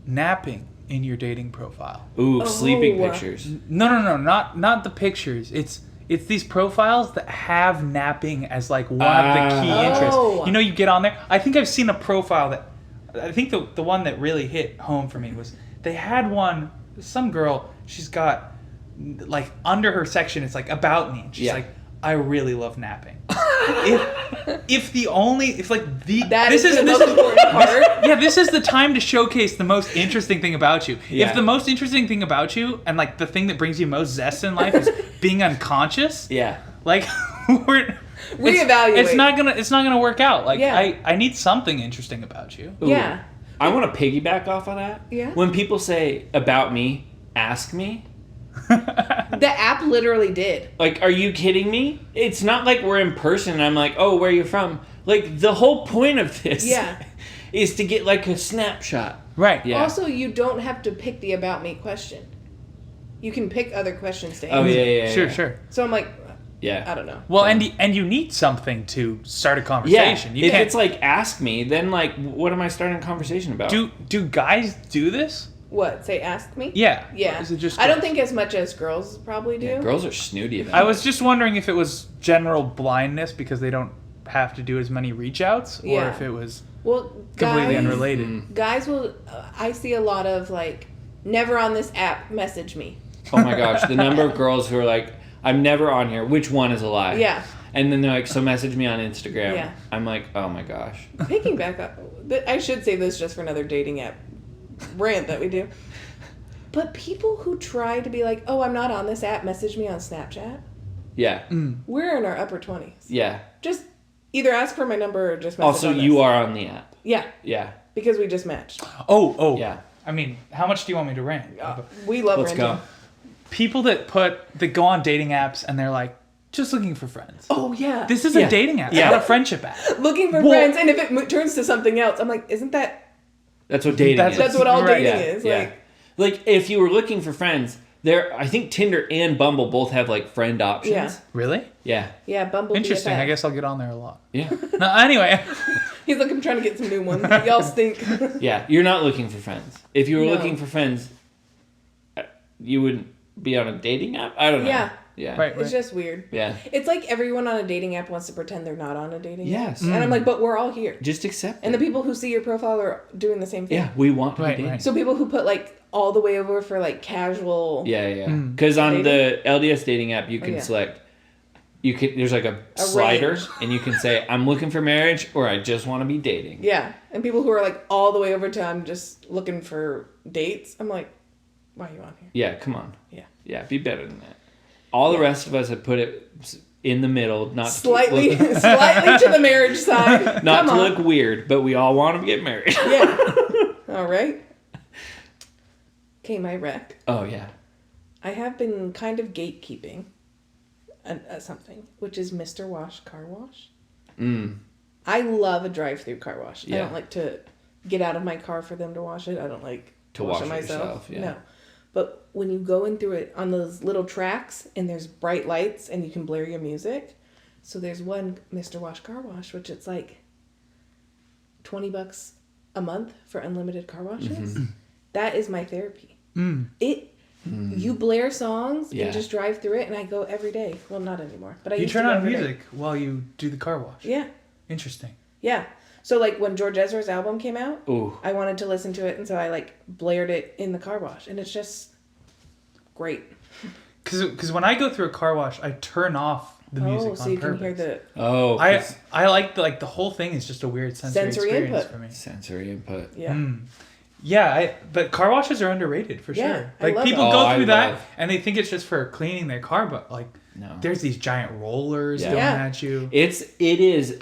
napping in your dating profile. Ooh, Oh. sleeping pictures. No, not the pictures. It's these profiles that have napping as like one of the key interests. Oh. You know, you get on there. I think I've seen a profile that, I think the one that really hit home for me was they had one, some girl, she's got like under her section, it's like about me. And she's like, I really love napping. if That is the most important part. yeah, this is the time to showcase the most interesting thing about you. Yeah. If the most interesting thing about you and like the thing that brings you most zest in life is being unconscious, Yeah. like Reevaluate. It's not gonna work out. Like Yeah. I need something interesting about you. Ooh. Yeah. I want to piggyback off of that. Yeah. When people say about me, ask me. The app literally did. Like, are you kidding me? It's not like we're in person and I'm like, oh, where are you from? Like, the whole point of this Yeah. is to get like a snapshot. Right. Yeah. Also, you don't have to pick the about me question. You can pick other questions to Oh, answer. yeah. Sure. So I'm like, Yeah. I don't know. Well, and you need something to start a conversation. Yeah. You If can't. it's like, ask me, then like, what am I starting a conversation about? Do guys do this? What? Say ask me? Yeah. Yeah. Or is it just I don't girls? think as much as girls probably do. Yeah, girls are snooty about I it. was just wondering if it was general blindness because they don't have to do as many reach outs, or Yeah. if it was Well, completely guys, unrelated. guys will. I see a lot of like, never on this app. Message me. Oh my gosh, the number of girls who are like, I'm never on here. Which one is a lie? Yeah. And then they're like, so message me on Instagram. Yeah. I'm like, oh my gosh. Picking back up, I should say this just for another dating app rant that we do. But people who try to be like, oh, I'm not on this app, message me on Snapchat. Yeah. We're in our upper 20s. Yeah. Just either ask for my number or just message Also, on this. you are on the app. Yeah, Yeah. because we just matched. Oh. Yeah. I mean, how much do you want me to rant? We love Let's ranting. go. People that go on dating apps and they're like, just looking for friends. Oh, yeah. This is Yeah. a dating app, Yeah. not a friendship app. Looking for Well- friends, and if it turns to something else, I'm like, isn't that... That's what dating is. That's what all Right. dating yeah. is. Yeah. Like, if you were looking for friends, I think Tinder and Bumble both have like friend options. Yeah. Really? Yeah. yeah, Bumble Interesting. BFF. I guess I'll get on there a lot. Yeah. No, anyway. He's like, I'm trying to get some new ones. Y'all stink. Yeah. You're not looking for friends. If you were No. looking for friends, you wouldn't be on a dating app? I don't know. Yeah. Yeah. Right. It's just weird. Yeah. It's like everyone on a dating app wants to pretend they're not on a dating Yes. app. And I'm like, but we're all here. Just accept And it. the people who see your profile are doing the same thing. Yeah. We want to Right, be dating. right. So people who put like all the way over for like casual. Yeah. Because on the LDS dating app, you can yeah. select. There's like a slider, range. and you can say, I'm looking for marriage, or I just want to be dating. Yeah. And people who are like all the way over to I'm just looking for dates. I'm like, why are you on here? Yeah, come on. Yeah. Yeah, be better than that. All the rest of us have put it in the middle, not Slightly to look, slightly to the marriage side. not Come to on. look weird, but we all want to get married. Yeah. All right. Okay, my rec. Oh yeah. I have been kind of gatekeeping something, which is Mr. Wash Car Wash. I love a drive-through car wash. I Yeah. don't like to get out of my car for them to wash it. I don't like To wash wash it it myself. yourself, yeah. No. But when you go in through it on those little tracks and there's bright lights and you can blare your music. So there's one Mr. Wash Car Wash, which it's like $20 a month for unlimited car washes. Mm-hmm. That is my therapy. You blare songs Yeah. and just drive through it, and I go every day. Well, not anymore, but I You used turn to go on every day. music while you do the car wash. Yeah, Interesting. yeah. So like when George Ezra's album came out, Ooh. I wanted to listen to it, and so I like blared it in the car wash, and it's just great. Because when I go through a car wash, I turn off the music so on you purpose. can hear the Oh. I like the whole thing is just a weird sensory experience input. for me. sensory input. yeah. Yeah, but car washes are underrated for Yeah, sure. I Like love people it. go Oh, through I that love- and they think it's just for cleaning their car, but like No. there's these giant rollers Yeah. going Yeah. at you. It is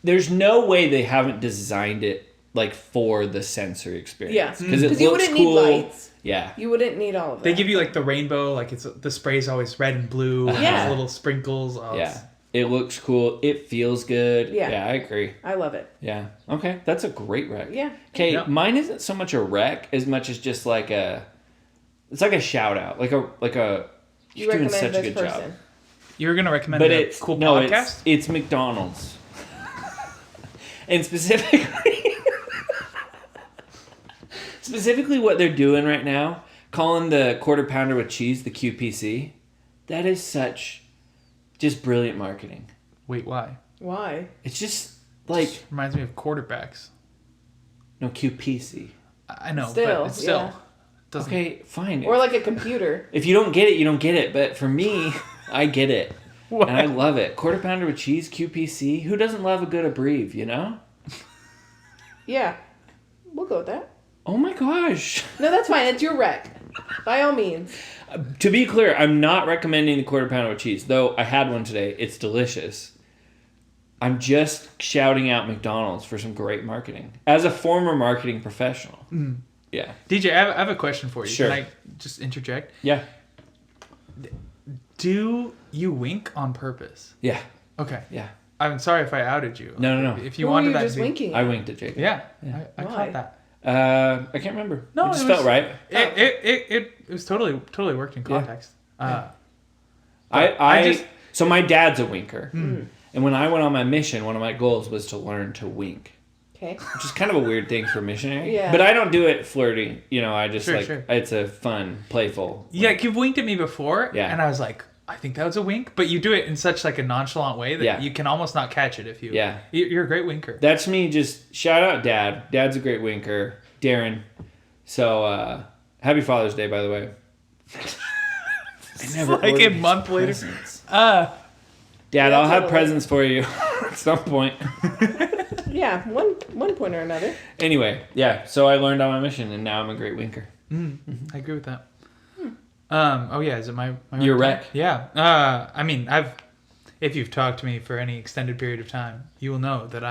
there's no way they haven't designed it like for the sensory experience. Yeah. Because it looks you wouldn't cool. need lights. Yeah. You wouldn't need all of that. They give you like the rainbow, like the spray's always red and blue. Yeah. Little sprinkles. Oh, Yeah. It looks cool. It feels good. Yeah. Yeah, I agree. I love it. Yeah. Okay, that's a great rec. Yeah. Okay, Yeah. mine isn't so much a rec as much as just like a. It's like a shout out, like a. You You're doing recommend such a this good person. job. You were gonna recommend But a it's cool no, podcast? it's McDonald's, and specifically what they're doing right now, calling the quarter pounder with cheese the QPC. That is such just brilliant marketing. Wait, why? Why? It's just like Just reminds me of quarterbacks. no QPC. I know, Still, but it's still yeah. doesn't. Okay, fine. Or like a computer. If you don't get it, you don't get it. But for me, I get it. What? And I love it. Quarter pounder with cheese, QPC. Who doesn't love a good abbrev, you know? Yeah. We'll go with that. Oh my gosh. No, that's fine. It's your rec. By all means. To be clear, I'm not recommending the quarter pounder with cheese, though I had one today. It's delicious. I'm just shouting out McDonald's for some great marketing. As a former marketing professional. Mm. Yeah. DJ, I have a question for you. Sure. Can I just interject? Yeah. Do you wink on purpose? Yeah. Okay. Yeah. I'm sorry if I outed you. No. If you Who were wanted you that just to be... winking I at? winked at Jacob. Yeah. Yeah. I Why? caught that. I can't remember. No, it just it felt was- right. It was totally worked in context. So my dad's a winker. Hmm. And when I went on my mission, one of my goals was to learn to wink. Okay. Which is kind of a weird thing for a missionary. Yeah. But I don't do it flirty. You know, I just Sure. it's a fun, playful. Yeah, you've winked at me before, Yeah. and I was like, I think that was a wink, but you do it in such like a nonchalant way that Yeah. you can almost not catch it if you. Yeah. You're a great winker. That's me. Just shout out Dad. Dad's a great winker. Darren. So, happy Father's Day, by the way. I never like a ordered month later. presents. Uh, Dad, Yeah, I'll have totally. presents for you at some point. Yeah, one point or another. Anyway, yeah. So I learned on my mission, and now I'm a great winker. I agree with that. Oh yeah, is it my Your rec? rec? Yeah. I mean, if you've talked to me for any extended period of time, you will know that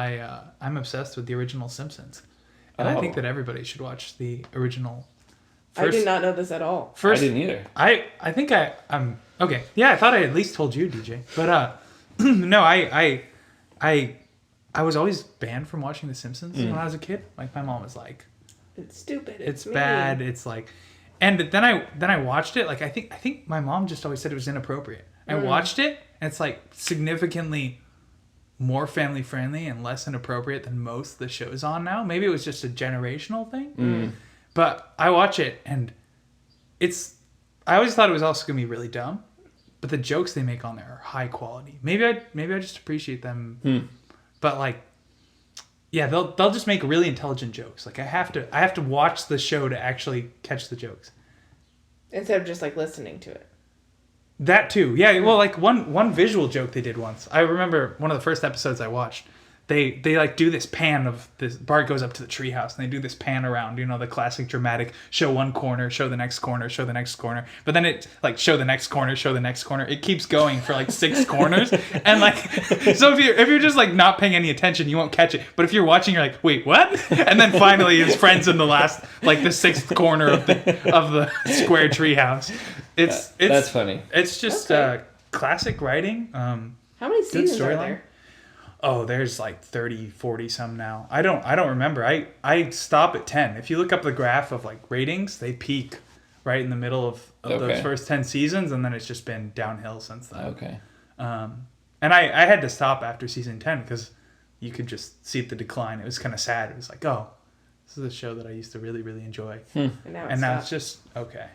I'm obsessed with the original Simpsons, and I think Oh. that everybody should watch the original. I did not know this at all. First, I didn't either. I think I'm okay. Yeah, I thought I at least told you, DJ. But no, I was always banned from watching The Simpsons when I was a kid. Like my mom was like, It's stupid. "It's mean. bad." It's like, and then I watched it. Like I think my mom just always said it was inappropriate. I watched it, and it's like significantly more family friendly and less inappropriate than most of the shows on now. Maybe it was just a generational thing. But I watch it, and I always thought it was also gonna be really dumb, but the jokes they make on there are high quality. Maybe I just appreciate them. But like, yeah, they'll just make really intelligent jokes. Like I have to watch the show to actually catch the jokes. Instead of just like listening to it. That too, yeah. Well, like one visual joke they did once. I remember one of the first episodes I watched. They like do this pan of this. Bart goes up to the treehouse and they do this pan around. You know, the classic dramatic show one corner, show the next corner, show the next corner. But then it like show the next corner, show the next corner. It keeps going for like 6 corners. And like, so if you're just like not paying any attention, you won't catch it. But if you're watching, you're like, wait, what? And then finally his friend's in the last like the 6th corner of the square treehouse. It's That's funny. It's just classic writing. How many seasons are storyline. there? Oh, there's like 30, 40 some now. I don't remember. I stop at 10. If you look up the graph of like ratings, they peak right in the middle of those first 10 seasons, and then it's just been downhill since then. Okay. And I had to stop after season 10 because you could just see the decline. It was kind of sad. It was like, oh, this is a show that I used to really, really enjoy. And now It's just okay.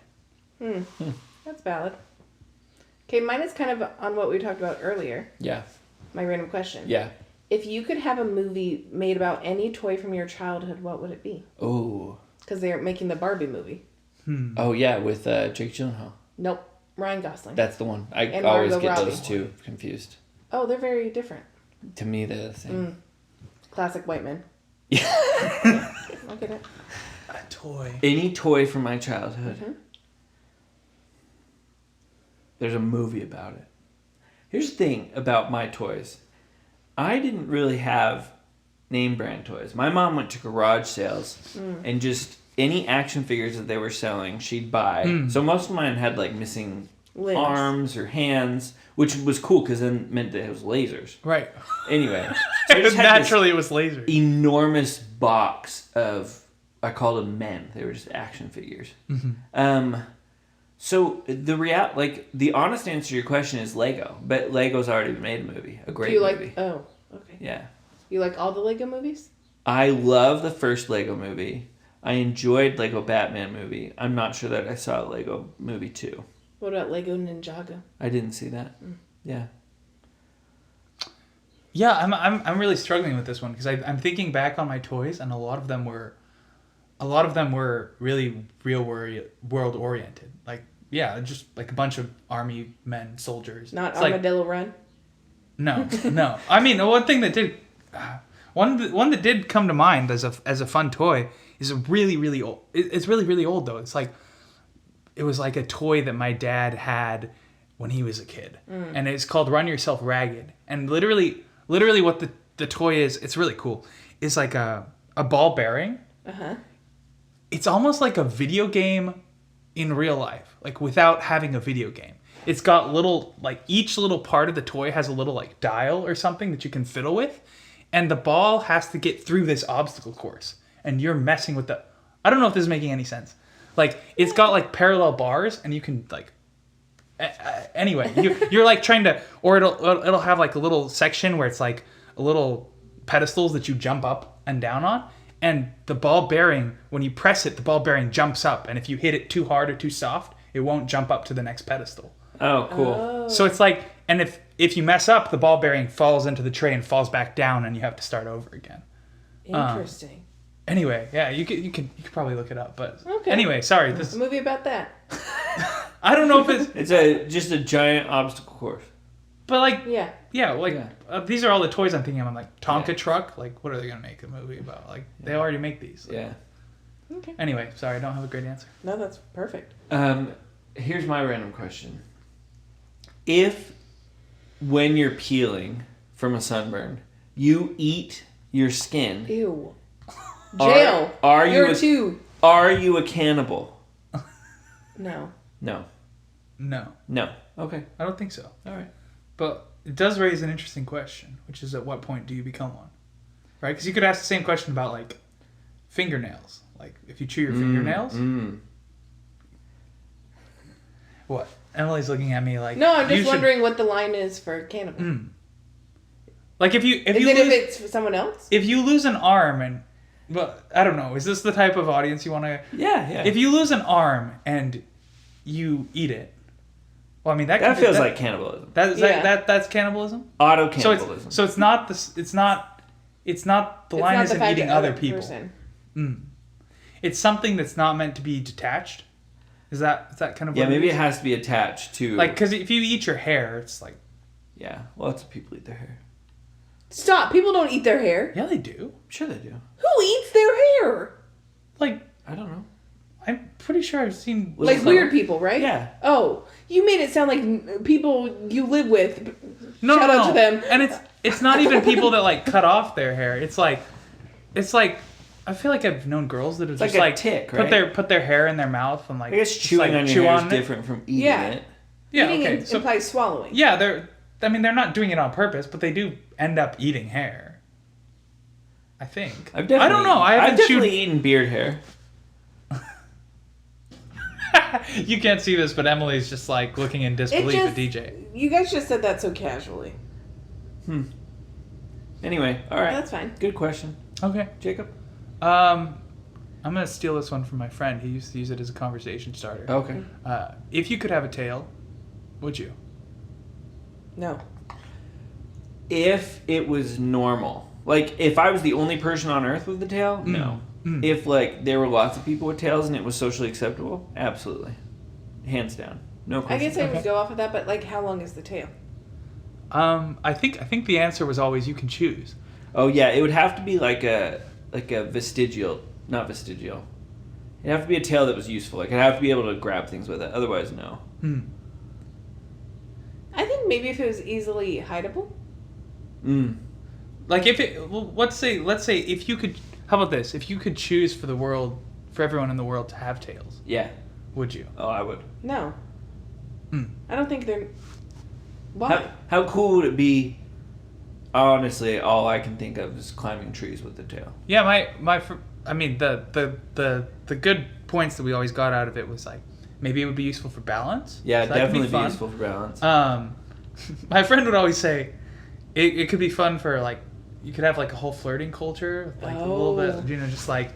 That's valid. Okay, mine is kind of on what we talked about earlier. Yeah. My random question. Yeah. If you could have a movie made about any toy from your childhood, what would it be? Oh. Because they're making the Barbie movie. Oh yeah, with Jake Gyllenhaal. Nope. Ryan Gosling. That's the one. I And always Margot get Robbie. those two confused. Oh, they're very different. To me, they're the same. Classic white men. Yeah. I'll get it. A toy. Any toy from my childhood. There's a movie about it. Here's the thing about my toys. I didn't really have name brand toys. My mom went to garage sales and just any action figures that they were selling, she'd buy. So most of mine had like missing Limbs. arms or hands, which was cool because then it meant that it was lasers. Right. Anyway, so I just had Naturally, it was lasers. enormous box of, I called them men. They were just action figures. Mm-hmm. So the honest answer to your question is Lego, but Lego's already made a movie, a great movie. Oh, okay. Yeah. You like all the Lego movies? I love the first Lego movie. I enjoyed Lego Batman movie. I'm not sure that I saw Lego movie 2. What about Lego Ninjago? I didn't see that. Yeah. Yeah, I'm really struggling with this one because I'm thinking back on my toys, and a lot of them were really real world oriented. Like, yeah, just like a bunch of army men, soldiers. Not It's Armadillo Run? No. I mean, one thing that did, one that did come to mind as a fun toy is really old. It's really old though. It's like, it was like a toy that my dad had when he was a kid, and it's called Run Yourself Ragged. And literally what the toy is, it's really cool. It's like a ball bearing. It's almost like a video game in real life, like without having a video game. It's got little, like, each little part of the toy has a little like dial or something that you can fiddle with, and the ball has to get through this obstacle course, and you're messing with the, I don't know if this is making any sense. Like, it's got like parallel bars, and you can like, anyway, you're like trying to, or it'll have like a little section where it's like a little pedestals that you jump up and down on, and the ball bearing, when you press it, the ball bearing jumps up, and if you hit it too hard or too soft, it won't jump up to the next pedestal. Oh, cool. Oh. So it's like, and if you mess up, the ball bearing falls into the tray and falls back down, and you have to start over again. Interesting. Anyway, yeah, you could probably look it up, but Okay. anyway, sorry. A movie about that. I don't know if it's, It's just a giant obstacle course. but like, Yeah. like Yeah. These are all the toys I'm thinking of. I'm like, Tonka Yeah. truck. Like, what are they gonna make a movie about? Like, they already make these. Like, Yeah. Okay. Anyway, sorry, I don't have a great answer. No, that's perfect. Here's my random question. If, when you're peeling from a sunburn, you eat your skin, Ew. Jail. Are you You're a- two. are you a cannibal? No. No. No, Okay. I don't think so. All right. But it does raise an interesting question, which is, at what point do you become one? Right? Because you could ask the same question about like fingernails. Like, if you chew your fingernails, what? Emily's looking at me like, No, I'm you just should- wondering what the line is for cannibal. Like, if you Is it lose, if it's for someone else? if you lose an arm, and, but I don't know, is this the type of audience you want to? Yeah. If you lose an arm and you eat it, well, I mean that feels like cannibalism. That's cannibalism. Auto cannibalism. So it's not the It's line not the isn't fact eating that other people. person. It's something that's not meant to be detached. Is that kind of Yeah, what maybe it it is? has to be attached to. Like, because if you eat your hair, it's like, Yeah, lots of people eat their hair. Stop. People don't eat their hair. yeah, they do. Sure, they do. Who eats their hair? Like, I don't know. I'm pretty sure I've seen Was Like it weird so? people, right? Yeah. Oh, you made it sound like people you live with. No, Shout out to them. And it's not even people that like cut off their hair. It's like I feel like I've known girls that have like just a like tick, right? put their hair in their mouth and like I guess just, chewing like, on chew your hair is on it. different from eating Yeah. it. Yeah, Eating okay. So implies swallowing. yeah, they're not doing it on purpose, but they do end up eating hair. I think. I've definitely, I don't know. I've definitely eaten beard hair. You can't see this, but Emily's just like looking in disbelief at just- DJ. You guys just said that so casually. Anyway, all right. That's fine. Good question, Okay. Jacob. I'm gonna steal this one from my friend. He used to use it as a conversation starter. Okay. If you could have a tail, would you? No. If it was normal, like if I was the only person on Earth with a tail, no. If like there were lots of people with tails and it was socially acceptable, absolutely, hands down, no I question. guess I would go off of that, but like, how long is the tail? I think the answer was always you can choose. Oh yeah, it would have to be like a vestigial, not vestigial. It'd have to be a tail that was useful. Like I'd have to be able to grab things with it. Otherwise, no. I think maybe if it was easily hideable. Like if it, well, let's say if you could, how about this? If you could choose for everyone in the world to have tails, Yeah. would you? Oh, I would. No. I don't think they're... Why? How cool would it be? Honestly, all I can think of is climbing trees with the tail. Yeah, I mean, the good points that we always got out of it was like, maybe it would be useful for balance. Yeah, So that could definitely be fun. useful for balance. My friend would always say, it could be fun for like, you could have like a whole flirting culture, like a little bit, just like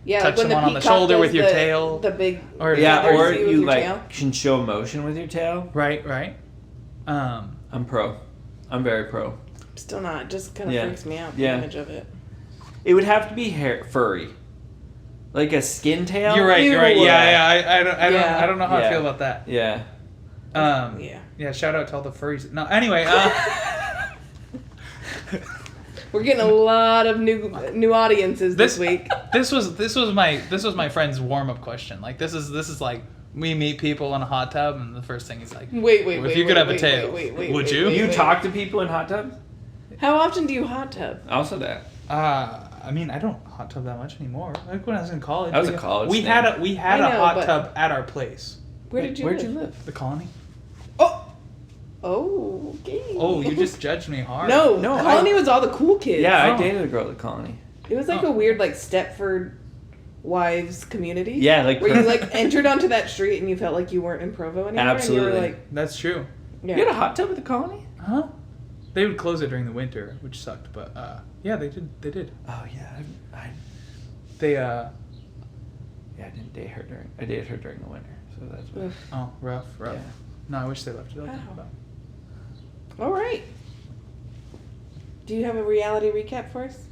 touch when someone on the peacock shoulder with does your tail. The big... Or or with you your like tail. can show emotion with your tail. Right. I'm pro. I'm very pro. Still not. Just kind of Yeah. freaks me out, Yeah. the image of it. It would have to be furry, like a skin tail. You're right. Ew. Yeah. I don't know how Yeah. I feel about that. Yeah. Yeah. Shout out to all the furries. No, anyway. We're getting a lot of new audiences this week. This was my friend's warm up question. Like this is like we meet people in a hot tub and the first thing is like, Wait. if you could have a tail, would you? You talk to people in hot tubs? How often do you hot tub? Also that. I mean, I don't hot tub that much anymore. Like when I was in college. That was a college We thing. had I a know, hot but- tub at our place. Where'd you live? The Colony. Oh, okay. Oh, you just judged me hard. No, No, Colony was all the cool kids. Yeah, Oh. I dated a girl at the Colony. It was like a weird, like, Stepford wives community. Yeah, like where you, like, entered onto that street and you felt like you weren't in Provo anymore. Absolutely. And you were like, That's true. yeah. You had a hot tub at the Colony? Huh? They would close it during the winter, which sucked. But yeah, they did. Oh yeah, They yeah, I didn't date her during. I dated her during the winter, so that's what. Oof. Oh, rough. Yeah. No, I wish they left it open. Wow. But... All right. Do you have a reality recap for us?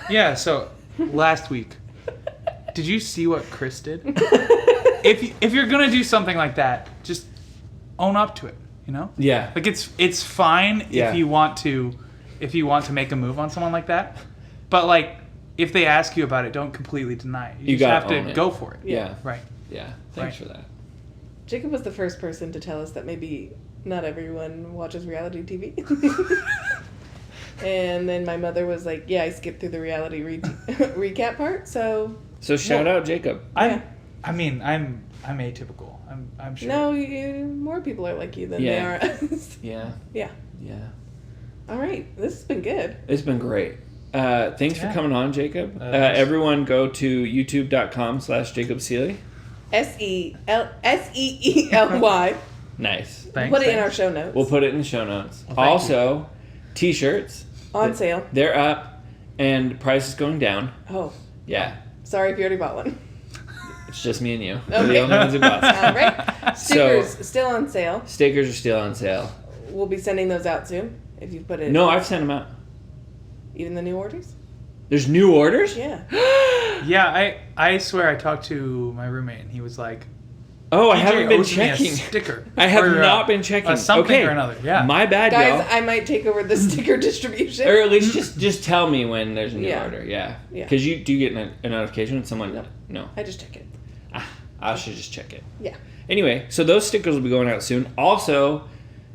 Yeah. So last week, did you see what Chris did? If you're gonna do something like that, just own up to it. You know? Yeah. Like it's fine Yeah. if you want to make a move on someone like that, but like if they ask you about it, don't completely deny it. You just gotta have own to it. go for it. Yeah. Right. Yeah. Thanks Right. for that. Jacob was the first person to tell us that maybe not everyone watches reality TV. And then my mother was like, yeah, I skipped through the reality recap part, so... So shout out Jacob. Yeah. I'm atypical. I'm sure. No, more people are like you than they are us. Yeah. Yeah. Yeah. All right. This has been good. It's been great. Thanks for Yeah. coming on, Jacob. Everyone go to youtube.com/Jacob Seeley. SEELY. Nice. Thanks. Put it in our show notes. We'll put it in the show notes. Well, thank Also, t-shirts. On sale. They're up and price is going down. Oh, Yeah. sorry if you already bought one. It's just me and you. We're the Okay. only ones who bought some. All right. Stickers still on sale. Stickers are still on sale. We'll be sending those out soon. If you put it. No, I've sent them out. Even the new orders. There's new orders? Yeah. Yeah, I swear I talked to my roommate and he was like, Oh, I "DJ haven't been owes me a checking. sticker. I have Or, not been checking. Something Okay. or another. Yeah. My bad, Guys, y'all. I might take over the sticker distribution. Or at least just tell me when there's a new Yeah. order. Yeah. Yeah. Because you do get a notification when someone... No. No. I just check it. I should just check it. Yeah. Anyway, so those stickers will be going out soon. Also,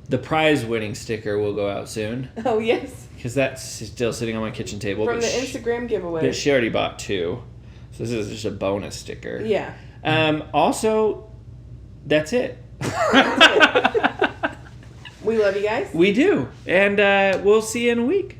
the prize winning sticker will go out soon. Oh, yes. Because that's still sitting on my kitchen table. From but the sh- Instagram giveaway. But she already bought 2. So this is just a bonus sticker. Yeah. Also, that's it. We love you guys. We do. And we'll see you in a week.